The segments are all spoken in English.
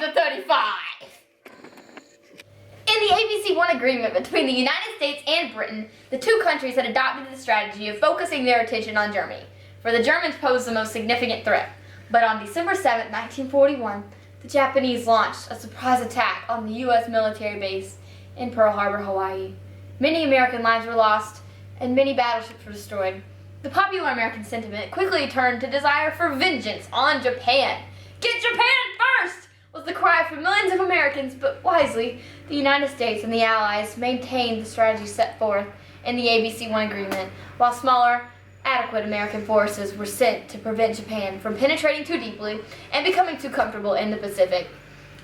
to 35. In the ABC-1 agreement between the United States and Britain, the two countries had adopted the strategy of focusing their attention on Germany, for the Germans posed the most significant threat. But on December 7, 1941, the Japanese launched a surprise attack on the U.S. military base in Pearl Harbor, Hawaii. Many American lives were lost, and many battleships were destroyed. The popular American sentiment quickly turned to desire for vengeance on Japan. "Get Japan first!" was the cry for millions of Americans, but wisely, the United States and the Allies maintained the strategy set forth in the ABC-1 agreement, while smaller, adequate American forces were sent to prevent Japan from penetrating too deeply and becoming too comfortable in the Pacific.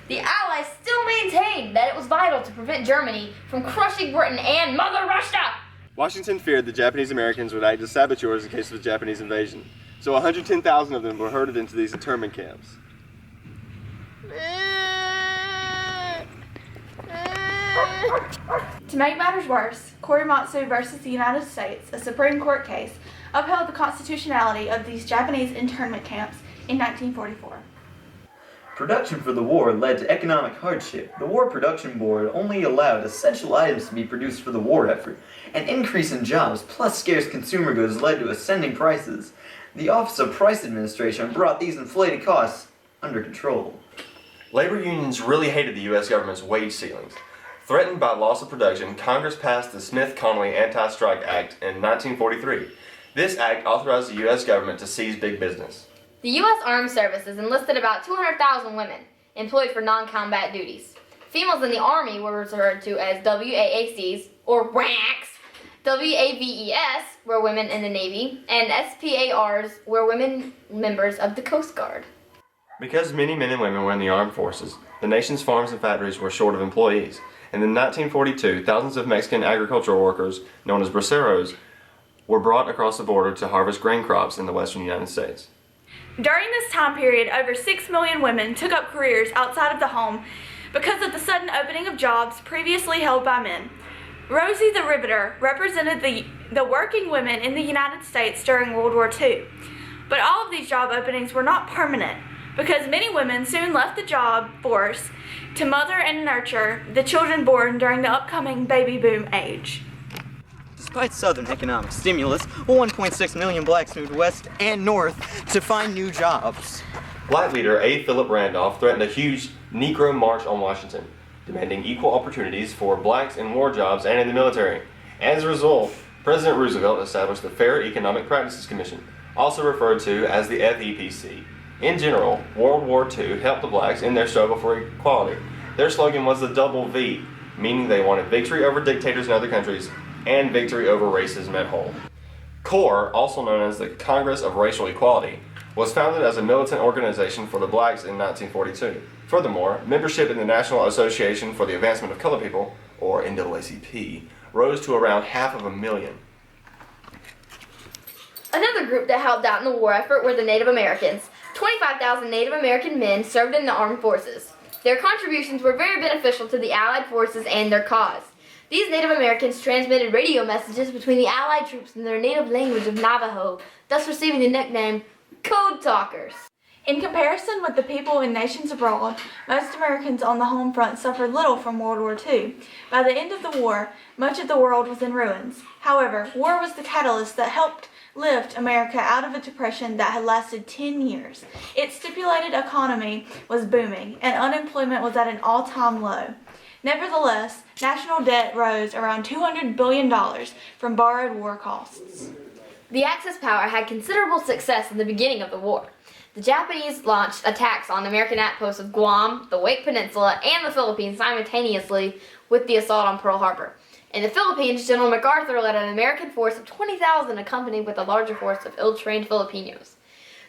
The Allies still maintained that it was vital to prevent Germany from crushing Britain and Mother Russia. Washington feared the Japanese Americans would act as saboteurs in case of a Japanese invasion, so 110,000 of them were herded into these internment camps. To make matters worse, Korematsu versus the United States, a Supreme Court case, upheld the constitutionality of these Japanese internment camps in 1944. Production for the war led to economic hardship. The War Production Board only allowed essential items to be produced for the war effort. An increase in jobs plus scarce consumer goods led to ascending prices. The Office of Price Administration brought these inflated costs under control. Labor unions really hated the U.S. government's wage ceilings. Threatened by loss of production, Congress passed the Smith-Connolly Anti-Strike Act in 1943. This act authorized the U.S. government to seize big business. The U.S. Armed Services enlisted about 200,000 women employed for non-combat duties. Females in the Army were referred to as WAACs, or WACs. WAVES were women in the Navy, and SPARs were women members of the Coast Guard. Because many men and women were in the armed forces, the nation's farms and factories were short of employees. And in 1942, thousands of Mexican agricultural workers, known as braceros, were brought across the border to harvest grain crops in the western United States. During this time period, over 6 million women took up careers outside of the home because of the sudden opening of jobs previously held by men. Rosie the Riveter represented the working women in the United States during World War II. But all of these job openings were not permanent, because many women soon left the job force to mother and nurture the children born during the upcoming baby boom age. Despite Southern economic stimulus, 1.6 million blacks moved west and north to find new jobs. Black leader A. Philip Randolph threatened a huge Negro March on Washington, demanding equal opportunities for blacks in war jobs and in the military. As a result, President Roosevelt established the Fair Economic Practices Commission, also referred to as the FEPC. In general, World War II helped the blacks in their struggle for equality. Their slogan was the double V, meaning they wanted victory over dictators in other countries and victory over racism at home. CORE, also known as the Congress of Racial Equality, was founded as a militant organization for the blacks in 1942. Furthermore, membership in the National Association for the Advancement of Colored People, or NAACP, rose to around 500,000. Another group that helped out in the war effort were the Native Americans. 25,000 Native American men served in the armed forces. Their contributions were very beneficial to the Allied forces and their cause. These Native Americans transmitted radio messages between the Allied troops in their native language of Navajo, thus receiving the nickname Code Talkers. In comparison with the people in nations abroad, most Americans on the home front suffered little from World War II. By the end of the war, much of the world was in ruins. However, war was the catalyst that helped lift America out of a depression that had lasted 10 years. Its stipulated economy was booming, and unemployment was at an all-time low. Nevertheless, national debt rose around $200 billion from borrowed war costs. The Axis power had considerable success in the beginning of the war. The Japanese launched attacks on American outposts of Guam, the Wake Peninsula, and the Philippines simultaneously with the assault on Pearl Harbor. In the Philippines, General MacArthur led an American force of 20,000 accompanied with a larger force of ill-trained Filipinos.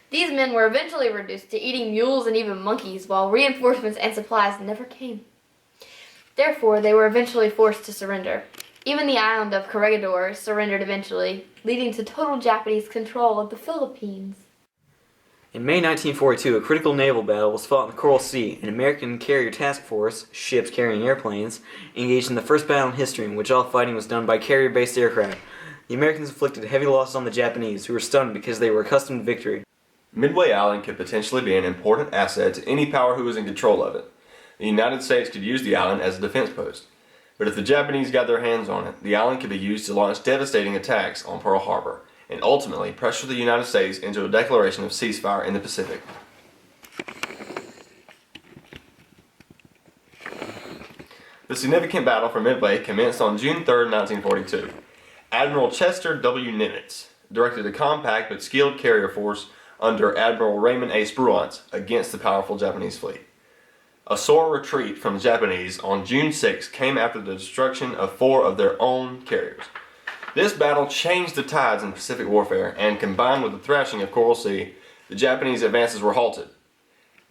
These men were eventually reduced to eating mules and even monkeys, while reinforcements and supplies never came. Therefore, they were eventually forced to surrender. Even the island of Corregidor surrendered eventually, leading to total Japanese control of the Philippines. In May 1942, a critical naval battle was fought in the Coral Sea. An American carrier task force, ships carrying airplanes, engaged in the first battle in history in which all fighting was done by carrier-based aircraft. The Americans inflicted heavy losses on the Japanese, who were stunned because they were accustomed to victory. Midway Island could potentially be an important asset to any power who was in control of it. the United States could use the island as a defense post. But if the Japanese got their hands on it, the island could be used to launch devastating attacks on Pearl Harbor and ultimately pressure the United States into a declaration of ceasefire in the Pacific. The significant battle for Midway commenced on June 3, 1942. Admiral Chester W. Nimitz directed a compact but skilled carrier force under Admiral Raymond A. Spruance against the powerful Japanese fleet. A sore retreat from the Japanese on June 6 came after the destruction of 4 of their own carriers. This battle changed the tides in Pacific warfare, and combined with the thrashing of Coral Sea, the Japanese advances were halted.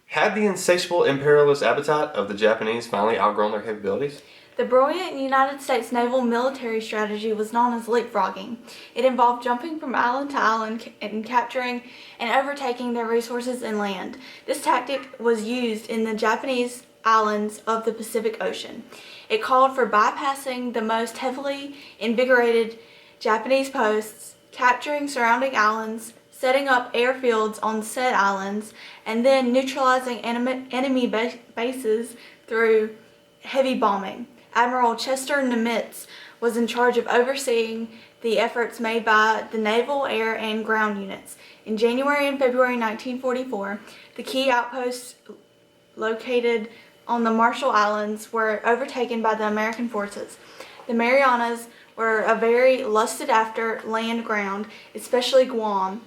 Had the insatiable imperialist appetite of the Japanese finally outgrown their capabilities? The brilliant United States naval military strategy was known as leapfrogging. It involved jumping from island to island and capturing and overtaking their resources inland. This tactic was used in the Japanese islands of the Pacific Ocean. It called for bypassing the most heavily invigorated Japanese posts, capturing surrounding islands, setting up airfields on said islands, and then neutralizing enemy bases through heavy bombing. Admiral Chester Nimitz was in charge of overseeing the efforts made by the naval, air, and ground units. In January and February 1944, the key outposts located on the Marshall Islands were overtaken by the American forces. The Marianas were a very lusted after land ground, especially Guam,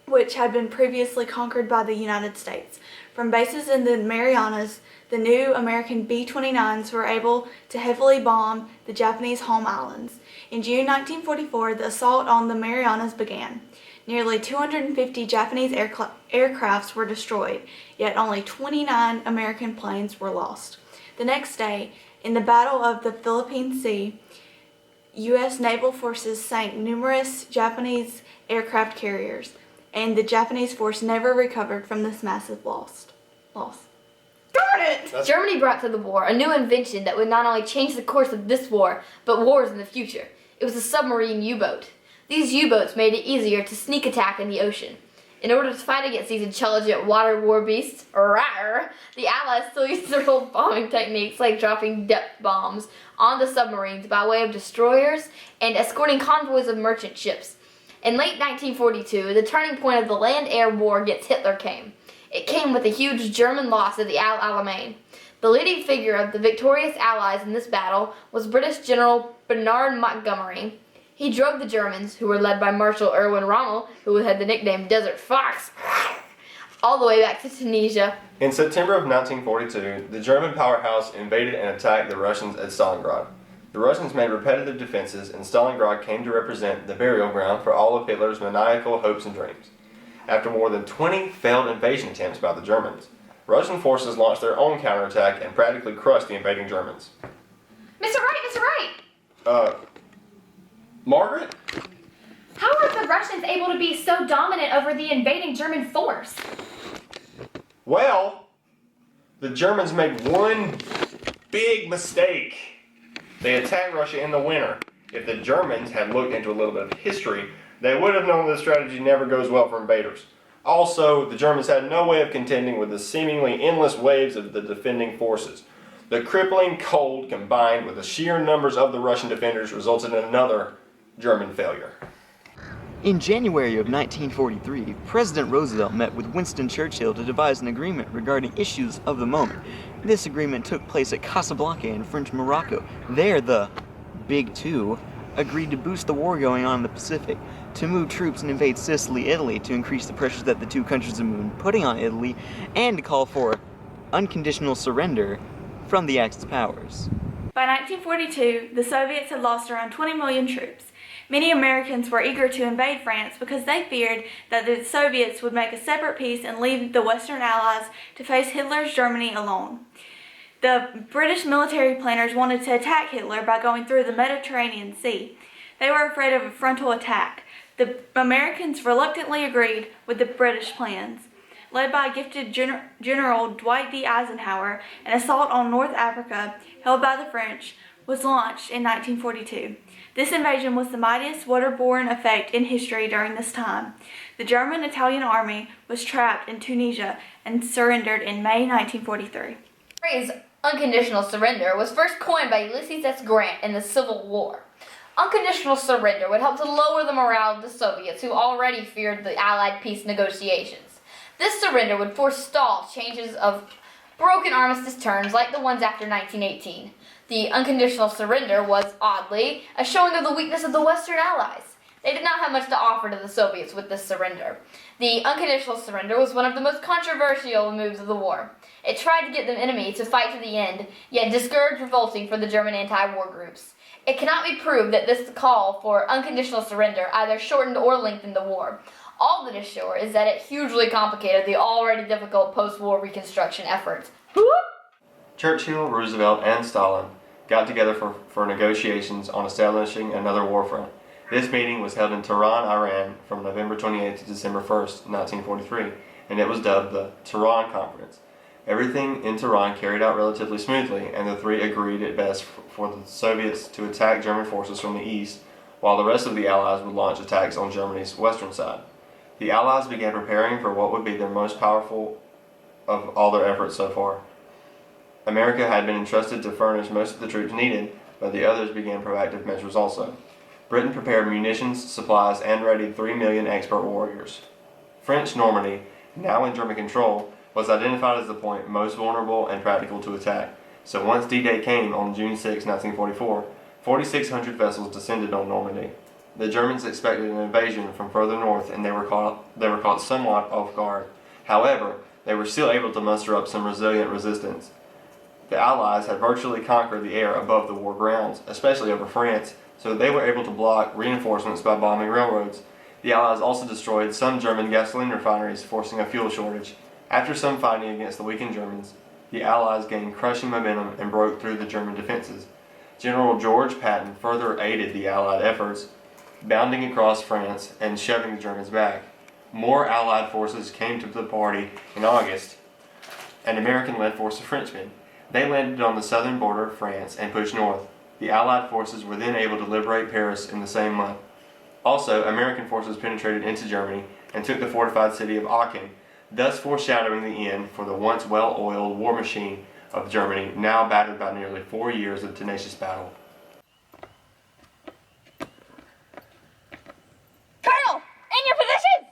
which had been previously conquered by the United States. From bases in the Marianas, the new American B-29s were able to heavily bomb the Japanese home islands. In June 1944, the assault on the Marianas began. Nearly 250 Japanese aircrafts were destroyed, yet only 29 American planes were lost. The next day, in the Battle of the Philippine Sea, U.S. naval forces sank numerous Japanese aircraft carriers, and the Japanese force never recovered from this massive loss. Darn it! Germany brought to the war a new invention that would not only change the course of this war, but wars in the future. It was a submarine U-boat. These U-boats made it easier to sneak attack in the ocean. In order to fight against these intelligent water war beasts, the Allies still used their old bombing techniques like dropping depth bombs onto submarines by way of destroyers and escorting convoys of merchant ships. In late 1942, the turning point of the land-air war against Hitler came. It came with a huge German loss at the Al Alamein. The leading figure of the victorious Allies in this battle was British General Bernard Montgomery. He drove the Germans, who were led by Marshal Erwin Rommel, who had the nickname Desert Fox, all the way back to Tunisia. In September of 1942, the German powerhouse invaded and attacked the Russians at Stalingrad. The Russians made repetitive defenses, and Stalingrad came to represent the burial ground for all of Hitler's maniacal hopes and dreams. After more than 20 failed invasion attempts by the Germans, Russian forces launched their own counterattack and practically crushed the invading Germans. Mr. Wright! Margaret? How are the Russians able to be so dominant over the invading German force? Well, the Germans made one big mistake. They attacked Russia in the winter. If the Germans had looked into a little bit of history, they would have known this strategy never goes well for invaders. Also, the Germans had no way of contending with the seemingly endless waves of the defending forces. The crippling cold combined with the sheer numbers of the Russian defenders resulted in another German failure. In January of 1943, President Roosevelt met with Winston Churchill to devise an agreement regarding issues of the moment. This agreement took place at Casablanca in French Morocco. There, the Big Two agreed to boost the war going on in the Pacific, to move troops and invade Sicily, Italy, to increase the pressure that the two countries have been putting on Italy, and to call for unconditional surrender from the Axis powers. By 1942, the Soviets had lost around 20 million troops. Many Americans were eager to invade France because they feared that the Soviets would make a separate peace and leave the Western Allies to face Hitler's Germany alone. The British military planners wanted to attack Hitler by going through the Mediterranean Sea. They were afraid of a frontal attack. The Americans reluctantly agreed with the British plans. Led by gifted General Dwight D. Eisenhower, an assault on North Africa, held by the French, was launched in 1942. This invasion was the mightiest waterborne effect in history during this time. The German-Italian army was trapped in Tunisia and surrendered in May 1943. The phrase unconditional surrender was first coined by Ulysses S. Grant in the Civil War. Unconditional surrender would help to lower the morale of the Soviets, who already feared the Allied peace negotiations. This surrender would forestall changes of broken armistice terms like the ones after 1918. The unconditional surrender was, oddly, a showing of the weakness of the Western Allies. They did not have much to offer to the Soviets with this surrender. The unconditional surrender was one of the most controversial moves of the war. It tried to get the enemy to fight to the end, yet discouraged revolting for the German anti-war groups. It cannot be proved that this call for unconditional surrender either shortened or lengthened the war. All that is sure is that it hugely complicated the already difficult post-war reconstruction efforts. Churchill, Roosevelt, and Stalin got together for negotiations on establishing another war front. This meeting was held in Tehran, Iran from November 28 to December 1st, 1943, and it was dubbed the Tehran Conference. Everything in Tehran carried out relatively smoothly, and the three agreed at best for the Soviets to attack German forces from the east, while the rest of the Allies would launch attacks on Germany's western side. The Allies began preparing for what would be their most powerful of all their efforts so far. America had been entrusted to furnish most of the troops needed, but the others began proactive measures also. Britain prepared munitions, supplies, and readied 3 million expert warriors. French Normandy, now in German control, was identified as the point most vulnerable and practical to attack. So once D-Day came on June 6, 1944, 4,600 vessels descended on Normandy. The Germans expected an invasion from further north, and they were caught somewhat off guard. However, they were still able to muster up some resilient resistance. The Allies had virtually conquered the air above the war grounds, especially over France, so they were able to block reinforcements by bombing railroads. The Allies also destroyed some German gasoline refineries, forcing a fuel shortage. After some fighting against the weakened Germans, the Allies gained crushing momentum and broke through the German defenses. General George Patton further aided the Allied efforts, bounding across France and shoving the Germans back. More Allied forces came to the party in August, an American-led force of Frenchmen. They landed on the southern border of France and pushed north. The Allied forces were then able to liberate Paris in the same month. Also, American forces penetrated into Germany and took the fortified city of Aachen, thus foreshadowing the end for the once well-oiled war machine of Germany, now battered by nearly 4 years of tenacious battle. Colonel, in your positions!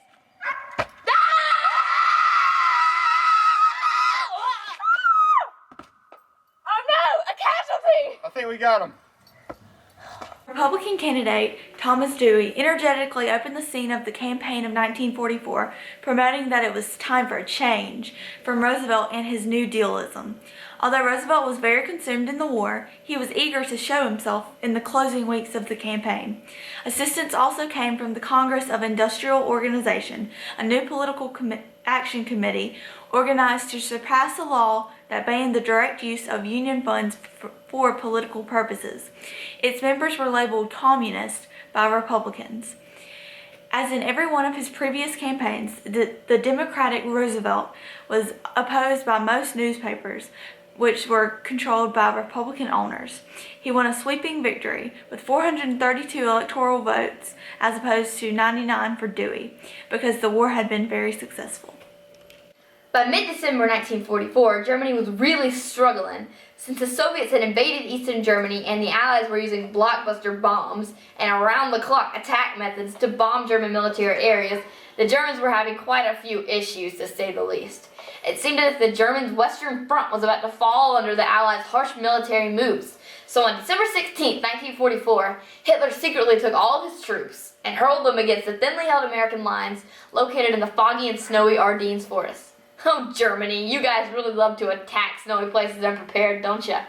Oh no, a casualty! I think we got him. Republican candidate Thomas Dewey energetically opened the scene of the campaign of 1944, promoting that it was time for a change from Roosevelt and his New Dealism. Although Roosevelt was very consumed in the war, he was eager to show himself in the closing weeks of the campaign. Assistance also came from the Congress of Industrial Organization, a new political action committee organized to surpass a law that banned the direct use of union funds for political purposes. Its members were labeled communist by Republicans. As in every one of his previous campaigns, the Democratic Roosevelt was opposed by most newspapers, which were controlled by Republican owners. He won a sweeping victory with 432 electoral votes as opposed to 99 for Dewey, because the war had been very successful. By mid-December 1944, Germany was really struggling. Since the Soviets had invaded eastern Germany and the Allies were using blockbuster bombs and around-the-clock attack methods to bomb German military areas, the Germans were having quite a few issues, to say the least. It seemed as if the Germans' western front was about to fall under the Allies' harsh military moves. So on December 16, 1944, Hitler secretly took all of his troops and hurled them against the thinly held American lines located in the foggy and snowy Ardennes forest. Oh, Germany, you guys really love to attack snowy places unprepared, don't ya?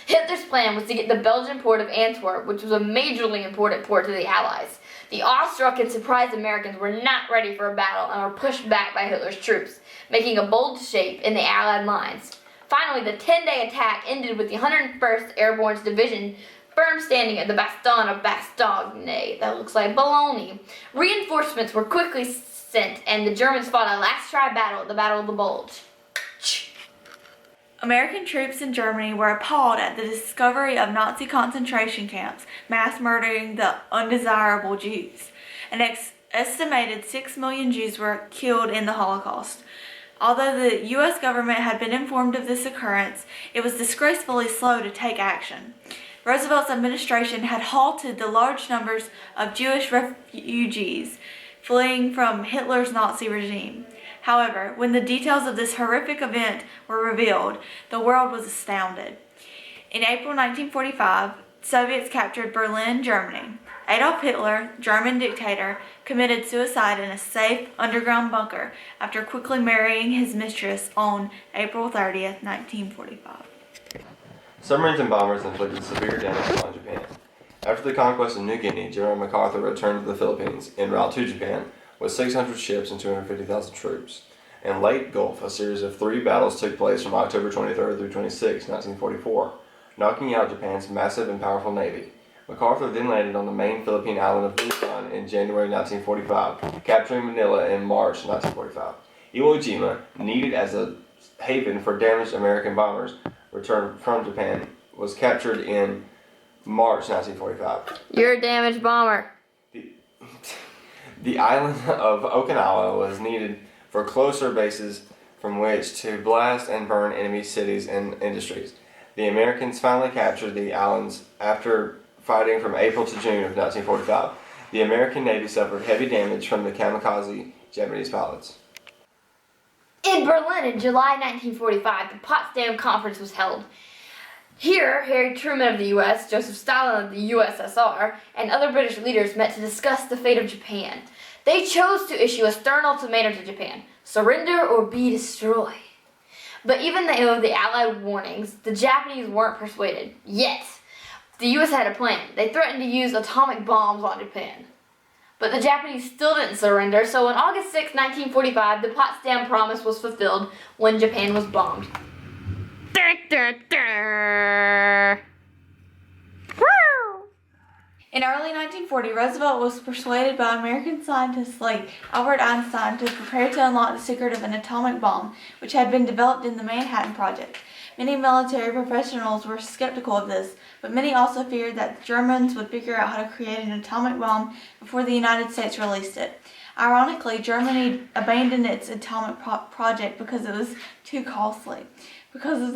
Hitler's plan was to get the Belgian port of Antwerp, which was a majorly important port to the Allies. The awestruck and surprised Americans were not ready for a battle and were pushed back by Hitler's troops, making a bold shape in the Allied lines. Finally, the 10-day attack ended with the 101st Airborne Division firm standing at the Bastion of Bastogne. That looks like baloney. Reinforcements were quickly sent, and the Germans fought a last-try battle at the Battle of the Bulge. American troops in Germany were appalled at the discovery of Nazi concentration camps, mass murdering the undesirable Jews. An estimated 6 million Jews were killed in the Holocaust. Although the U.S. government had been informed of this occurrence, it was disgracefully slow to take action. Roosevelt's administration had halted the large numbers of Jewish refugees fleeing from Hitler's Nazi regime. However, when the details of this horrific event were revealed, the world was astounded. In April 1945, Soviets captured Berlin, Germany. Adolf Hitler, German dictator, committed suicide in a safe underground bunker after quickly marrying his mistress on April 30th, 1945. Submarines and bombers inflicted severe damage on Japan. After the conquest of New Guinea, General MacArthur returned to the Philippines en route to Japan with 600 ships and 250,000 troops. In Lake Gulf, a series of 3 battles took place from October 23rd through 26, 1944, knocking out Japan's massive and powerful navy. MacArthur then landed on the main Philippine island of Luzon in January 1945, capturing Manila in March 1945. Iwo Jima, needed as a haven for damaged American bombers returned from Japan, was captured in March 1945. You're a damaged bomber. The island of Okinawa was needed for closer bases from which to blast and burn enemy cities and industries. The Americans finally captured the islands after fighting from April to June of 1945. The American Navy suffered heavy damage from the kamikaze Japanese pilots. In Berlin in July 1945, the Potsdam Conference was held. Here, Harry Truman of the U.S., Joseph Stalin of the USSR, and other British leaders met to discuss the fate of Japan. They chose to issue a stern ultimatum to Japan: surrender or be destroyed. But even though the Allied warnings, the Japanese weren't persuaded. Yet, the U.S. had a plan. They threatened to use atomic bombs on Japan. But the Japanese still didn't surrender, so on August 6, 1945, the Potsdam Promise was fulfilled when Japan was bombed. In early 1940, Roosevelt was persuaded by American scientists like Albert Einstein to prepare to unlock the secret of an atomic bomb, which had been developed in the Manhattan Project. Many military professionals were skeptical of this, but many also feared that the Germans would figure out how to create an atomic bomb before the United States released it. Ironically, Germany abandoned its atomic project because it was too costly. Because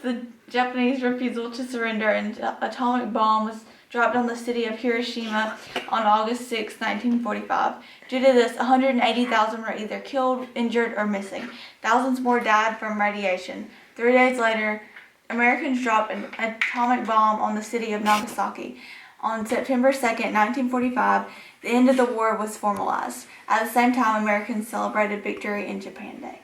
the Japanese refusal to surrender, an atomic bomb was dropped on the city of Hiroshima on August 6, 1945. Due to this, 180,000 were either killed, injured, or missing. Thousands more died from radiation. 3 days later, Americans dropped an atomic bomb on the city of Nagasaki. On September 2, 1945, the end of the war was formalized. At the same time, Americans celebrated victory in Japan Day.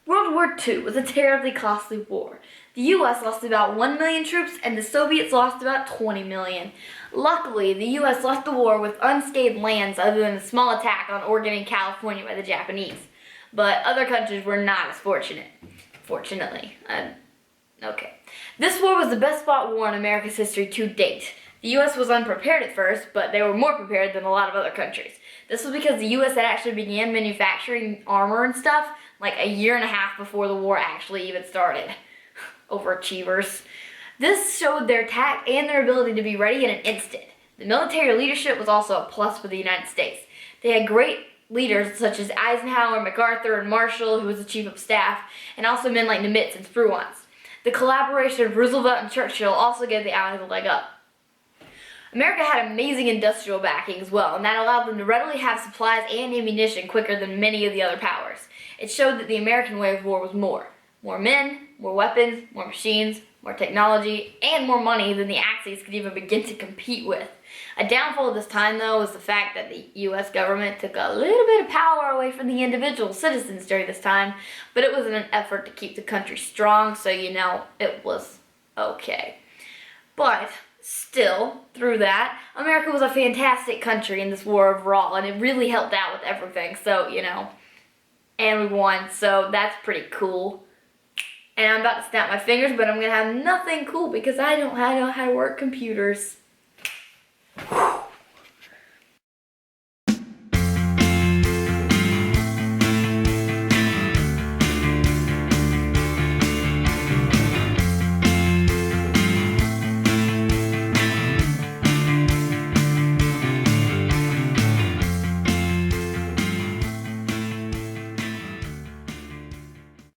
World War II was a terribly costly war. The U.S. lost about 1 million troops and the Soviets lost about 20 million. Luckily, the U.S. left the war with unscathed lands other than a small attack on Oregon and California by the Japanese. But other countries were not as fortunate. Fortunately. Okay. This war was the best fought war in America's history to date. The U.S. was unprepared at first, but they were more prepared than a lot of other countries. This was because the U.S. had actually began manufacturing armor and stuff like a year and a half before the war actually even started. Overachievers. This showed their tact and their ability to be ready in an instant. The military leadership was also a plus for the United States. They had great leaders such as Eisenhower, MacArthur, and Marshall, who was the chief of staff, and also men like Nimitz and Spruance. The collaboration of Roosevelt and Churchill also gave the Allies a leg up. America had amazing industrial backing as well, and that allowed them to readily have supplies and ammunition quicker than many of the other powers. It showed that the American way of war was more. More men, more weapons, more machines, more technology, and more money than the Axis could even begin to compete with. A downfall of this time, though, was the fact that the U.S. government took a little bit of power away from the individual citizens during this time, but it was in an effort to keep the country strong, so it was okay. But still, through that, America was a fantastic country in this war overall, and it really helped out with everything, so, and we won, so that's pretty cool. And I'm about to snap my fingers, but I'm going to have nothing cool because I don't know how to work computers. Whew.